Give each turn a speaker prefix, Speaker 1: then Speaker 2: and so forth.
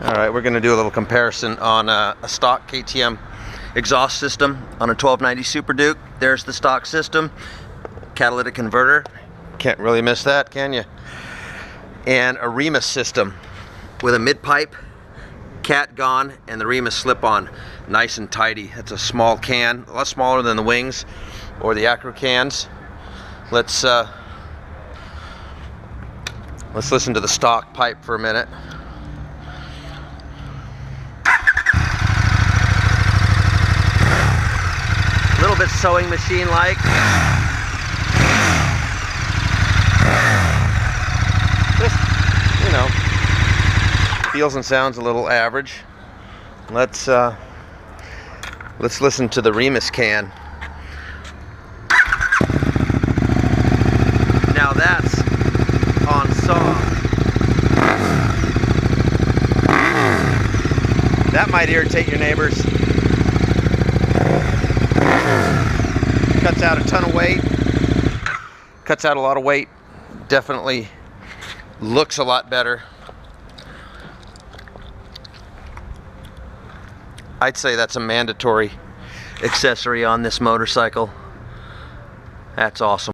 Speaker 1: Alright, we're going to do a little comparison on a stock KTM exhaust system on a 1290 Super Duke. There's the stock system, catalytic converter, can't really miss that, can you? And a Remus system with a mid-pipe, cat gone, and the Remus slip-on, nice and tidy. It's a small can, a lot smaller than the wings or the acro cans. Let's listen to the stock pipe for a minute. A little bit sewing machine like. Just, you know, feels and sounds a little average. Let's listen to the Remus can. Now that's on saw. That might irritate your neighbors. Cuts out a ton of weight. Cuts out a lot of weight. Definitely looks a lot better. I'd say that's a mandatory accessory on this motorcycle. That's awesome.